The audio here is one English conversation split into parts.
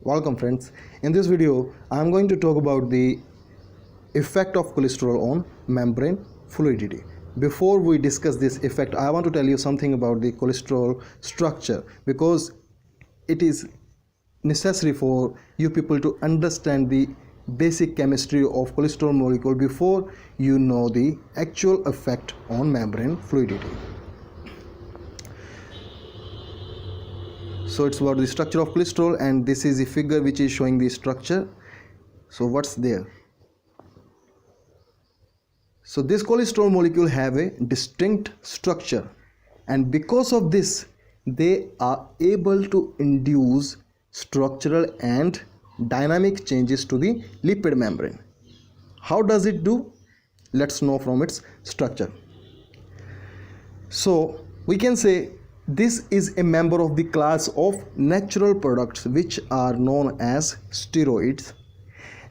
Welcome friends. In this video I am going to talk about the effect of cholesterol on membrane fluidity. Before we discuss this effect, I want to tell you something about the cholesterol structure, because it is necessary for you people to understand the basic chemistry of cholesterol molecule before you know the actual effect on membrane fluidity. So it's about the structure of cholesterol, and this is the figure which is showing the structure. So what's there? So this cholesterol molecule have a distinct structure, and because of this they are able to induce structural and dynamic changes to the lipid membrane. How does it do? Let's know from its structure. So we can say this is a member of the class of natural products which are known as steroids,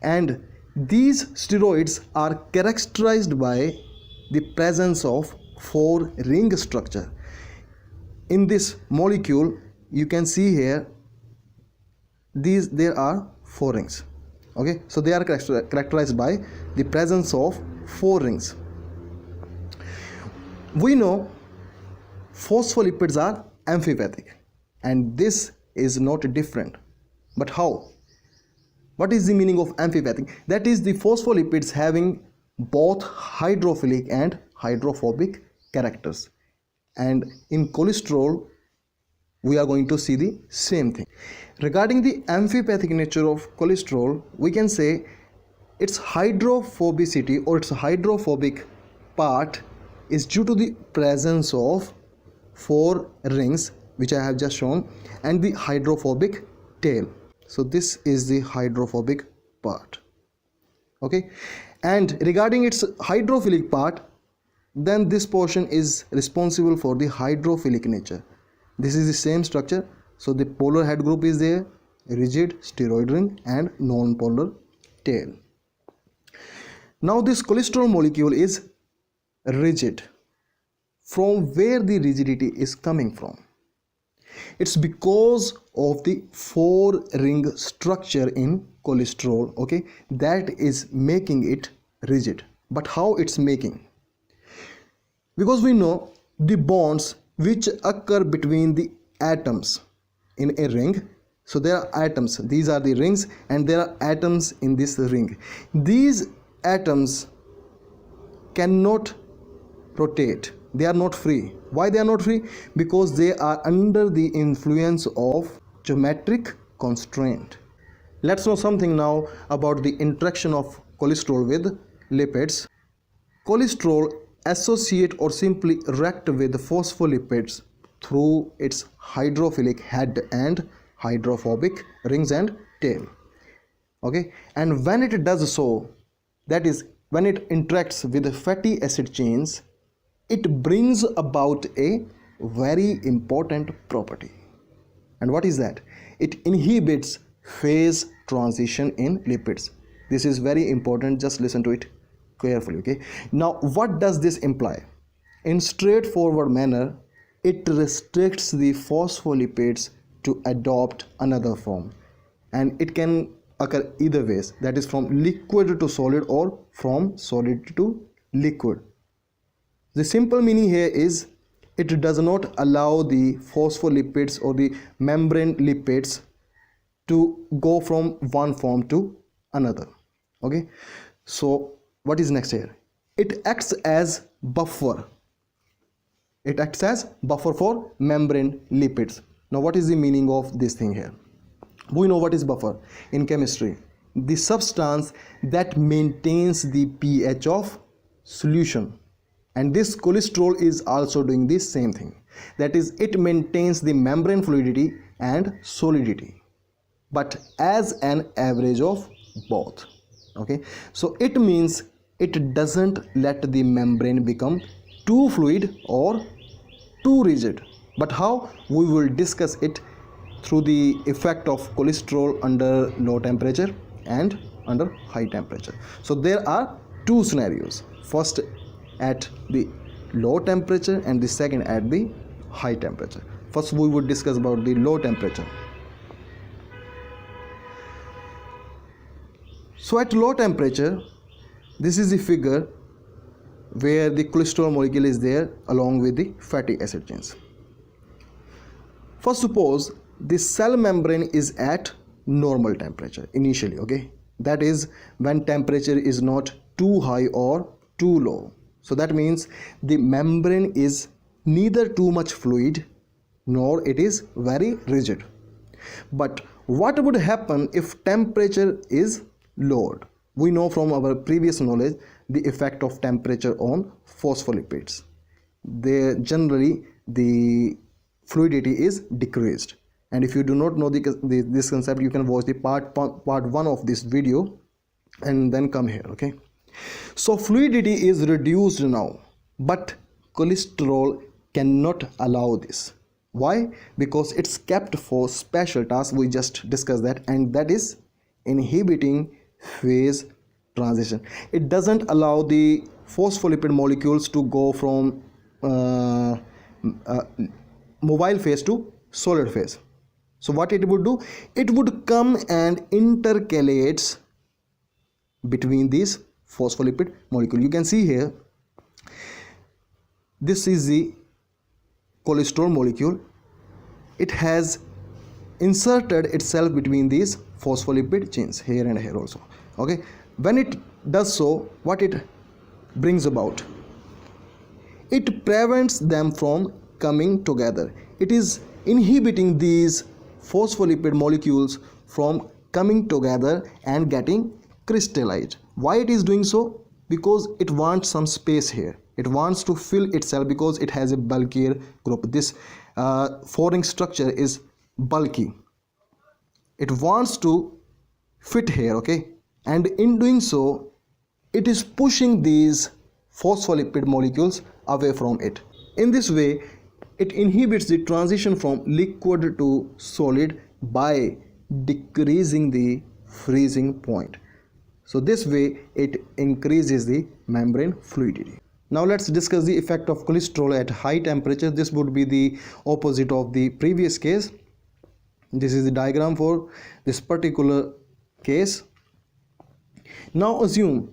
and these steroids are characterized by the presence of four ring structure. In this molecule you can see here there are four rings. Okay, so they are characterized by the presence of four rings. We know phospholipids are amphipathic, and this is not different. But how? What is the meaning of amphipathic? That is the phospholipids having both hydrophilic and hydrophobic characters, and in cholesterol we are going to see the same thing. Regarding the amphipathic nature of cholesterol, we can say its hydrophobicity or its hydrophobic part is due to the presence of four rings which I have just shown and the hydrophobic tail. So this is the hydrophobic part. Okay, and regarding its hydrophilic part, then this portion is responsible for the hydrophilic nature. This is the same structure. So the polar head group is there, rigid steroid ring and non-polar tail. Now this cholesterol molecule is rigid. From where the rigidity is coming from? It's because of the four ring structure in cholesterol, okay, that is making it rigid. But how it's making? Because we know the bonds which occur between the atoms in a ring. So there are atoms, these are the rings, and there are atoms in this ring. These atoms cannot rotate. They are not free. Why they are not free? Because they are under the influence of geometric constraint. Let's know something now about the interaction of cholesterol with lipids. Cholesterol associate or simply react with phospholipids through its hydrophilic head and hydrophobic rings and tail. Okay, and when it does so, that is when it interacts with the fatty acid chains, it brings about a very important property. And what is that? It inhibits phase transition in lipids. This is very important, just listen to it carefully. Okay, now what does this imply? In straightforward manner, it restricts the phospholipids to adopt another form, and it can occur either ways, that is from liquid to solid or from solid to liquid. The simple meaning here is it does not allow the phospholipids or the membrane lipids to go from one form to another. Okay, so what is next here? It acts as buffer. It acts as buffer for membrane lipids. Now what is the meaning of this thing here? We know what is buffer in chemistry. The substance that maintains the pH of solution. And this cholesterol is also doing the same thing. That is, it maintains the membrane fluidity and solidity, but as an average of both. Okay, so it means it doesn't let the membrane become too fluid or too rigid. But how? We will discuss it through the effect of cholesterol under low temperature and under high temperature. So there are two scenarios. First at the low temperature and the second at the high temperature. First we would discuss about the low temperature. So at low temperature, this is the figure where the cholesterol molecule is there along with the fatty acid chains. First, suppose the cell membrane is at normal temperature initially, okay? That is when temperature is not too high or too low. So that means the membrane is neither too much fluid nor it is very rigid. But what would happen if temperature is lowered? We know from our previous knowledge the effect of temperature on phospholipids. Generally the fluidity is decreased, and if you do not know this concept, you can watch the part 1 of this video and then come here, okay? So fluidity is reduced now, but cholesterol cannot allow this. Why? Because it's kept for special tasks. We just discussed that, and that is inhibiting phase transition. It doesn't allow the phospholipid molecules to go from mobile phase to solid phase. So what it would do? It would come and intercalates between these phospholipid molecule. You can see here, this is the cholesterol molecule. It has inserted itself between these phospholipid chains here and here also, okay? When it does so, what it brings about? It prevents them from coming together. It is inhibiting these phospholipid molecules from coming together and getting crystallized. Why it is doing so? Because it wants some space here. It wants to fill itself because it has a bulkier group. This foreign structure is bulky. It wants to fit here, okay? And in doing so, it is pushing these phospholipid molecules away from it. In this way, it inhibits the transition from liquid to solid by decreasing the freezing point. So this way it increases the membrane fluidity. Now let's discuss the effect of cholesterol at high temperature. This would be the opposite of the previous case. This is the diagram for this particular case. Now assume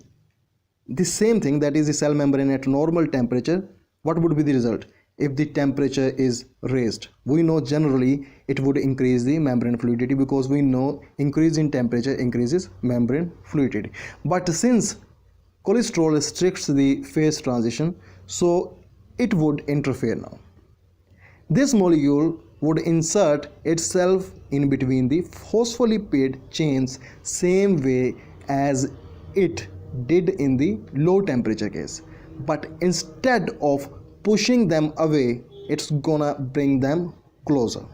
the same thing, that is the cell membrane at normal temperature. What would be the result if the temperature is raised? We know generally it would increase the membrane fluidity, because we know increase in temperature increases membrane fluidity. But since cholesterol restricts the phase transition, so it would interfere now. This molecule would insert itself in between the phospholipid chains same way as it did in the low temperature case, but instead of pushing them away, it's gonna bring them closer.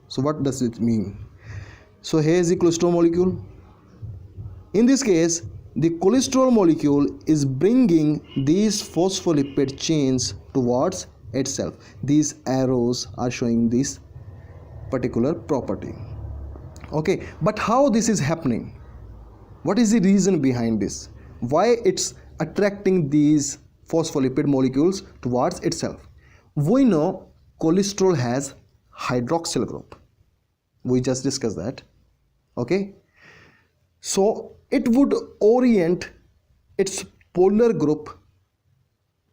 So what does it mean? So here is the cholesterol molecule. In this case, the cholesterol molecule is bringing these phospholipid chains towards itself. These arrows are showing this particular property, okay? But how this is happening? What is the reason behind this? Why it's attracting these phospholipid molecules towards itself? We know cholesterol has hydroxyl group. We just discussed that, okay? So it would orient its polar group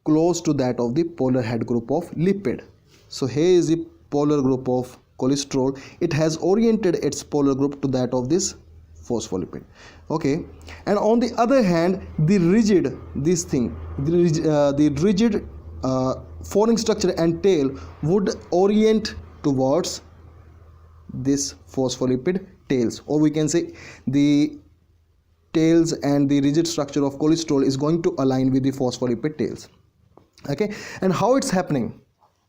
close to that of the polar head group of lipid. So here is the polar group of cholesterol. It has oriented its polar group to that of this phospholipid, okay? And on the other hand, the rigid foreign structure and tail would orient towards this phospholipid tails, or we can say the tails and the rigid structure of cholesterol is going to align with the phospholipid tails, okay? And how it's happening?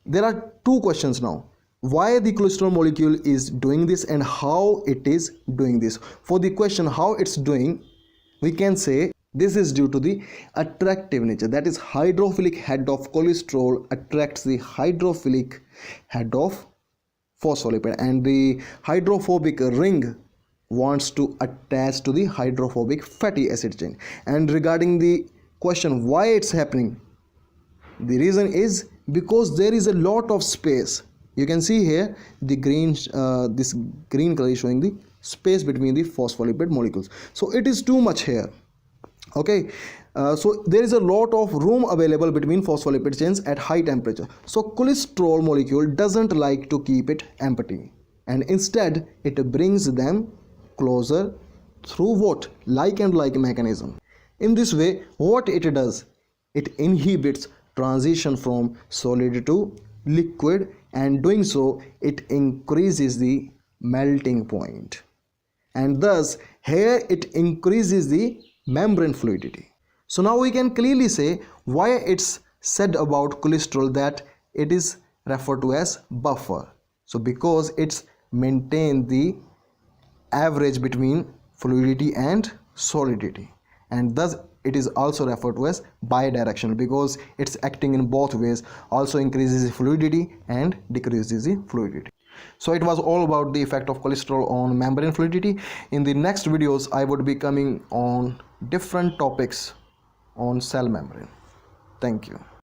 There are two questions now. Why the cholesterol molecule is doing this and how it is doing this. For the question how it's doing, we can say this is due to the attractive nature. That is, hydrophilic head of cholesterol attracts the hydrophilic head of phospholipid, and the hydrophobic ring wants to attach to the hydrophobic fatty acid chain. And regarding the question why it's happening, the reason is because there is a lot of space You can see here the green, this green color is showing the space between the phospholipid molecules. So it is too much here. Okay, so there is a lot of room available between phospholipid chains at high temperature. So cholesterol molecule doesn't like to keep it empty, and instead it brings them closer through what? Like and like mechanism. In this way, what it does, it inhibits transition from solid to liquid, and doing so it increases the melting point, and thus here it increases the membrane fluidity. So now we can clearly say why it's said about cholesterol that it is referred to as buffer. So because it's maintain the average between fluidity and solidity, and thus it is also referred to as bidirectional because it's acting in both ways, also increases the fluidity and decreases the fluidity. So it was all about the effect of cholesterol on membrane fluidity. In the next videos I would be coming on different topics on cell membrane. Thank you.